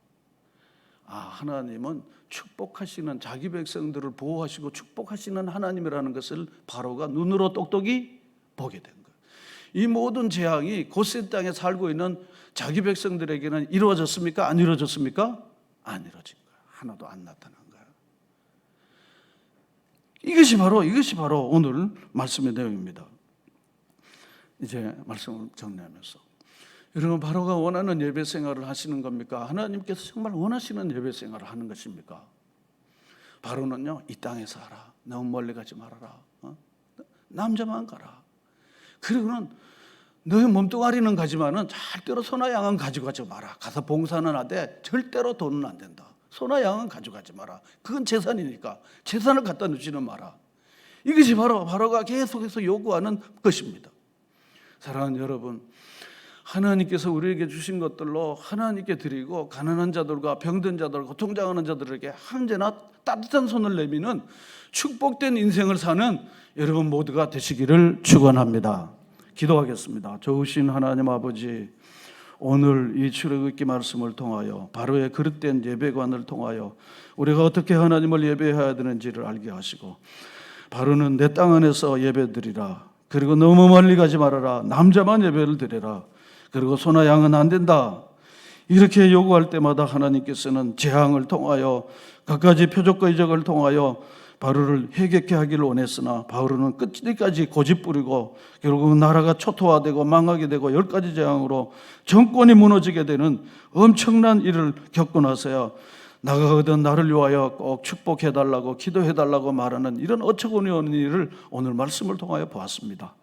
하나님은 축복하시는, 자기 백성들을 보호하시고 축복하시는 하나님이라는 것을 바로가 눈으로 똑똑히 보게 된 거예요. 이 모든 재앙이 고센 땅에 살고 있는 자기 백성들에게는 이루어졌습니까? 안 이루어졌습니까? 안 이루어진 거예요. 하나도 안 나타난 거예요. 이것이 바로 오늘 말씀의 내용입니다. 이제 말씀을 정리하면서, 여러분, 바로가 원하는 예배 생활을 하시는 겁니까? 하나님께서 정말 원하시는 예배 생활을 하는 것입니까? 바로는요, 이 땅에서 하라. 너무 멀리 가지 말아라. 남자만 가라. 그리고는 너의 몸뚱아리는 가지만은 절대로 소나 양은 가져가지 마라. 가서 봉사는 하되 절대로 돈은 안 된다. 소나 양은 가져가지 마라. 그건 재산이니까 재산을 갖다 놓지는 마라. 이것이 바로가 계속해서 요구하는 것입니다. 사랑하는 여러분, 하나님께서 우리에게 주신 것들로 하나님께 드리고 가난한 자들과 병든 자들, 고통당하는 자들에게 언제나 따뜻한 손을 내미는 축복된 인생을 사는 여러분 모두가 되시기를 축원합니다. 기도하겠습니다. 좋으신 하나님 아버지, 오늘 이 출애굽기 말씀을 통하여 바로의 그릇된 예배관을 통하여 우리가 어떻게 하나님을 예배해야 되는지를 알게 하시고, 바로는 내 땅 안에서 예배드리라. 그리고 너무 멀리 가지 말아라. 남자만 예배를 드려라. 그리고 소나 양은 안 된다. 이렇게 요구할 때마다 하나님께서는 재앙을 통하여 갖가지 표적과 이적을 통하여 바울을 회개케 하기를 원했으나 바울은 끝까지 고집부리고 결국은 나라가 초토화되고 망하게 되고 10가지 재앙으로 정권이 무너지게 되는 엄청난 일을 겪고 나서야 나가거든 나를 위하여 꼭 축복해달라고 기도해달라고 말하는 이런 어처구니 없는 일을 오늘 말씀을 통하여 보았습니다.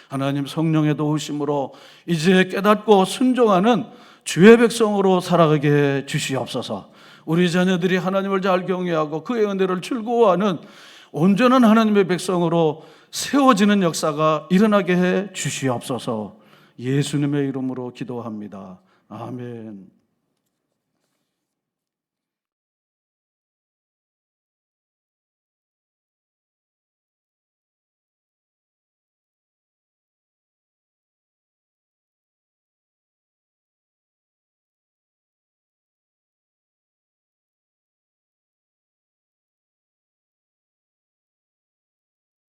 하나님 성령의 도우심으로 이제 깨닫고 순종하는 주의 백성으로 살아가게 해 주시옵소서. 우리 자녀들이 하나님을 잘 경외하고 그의 은혜를 즐거워하는 온전한 하나님의 백성으로 세워지는 역사가 일어나게 해 주시옵소서. 예수님의 이름으로 기도합니다. 아멘.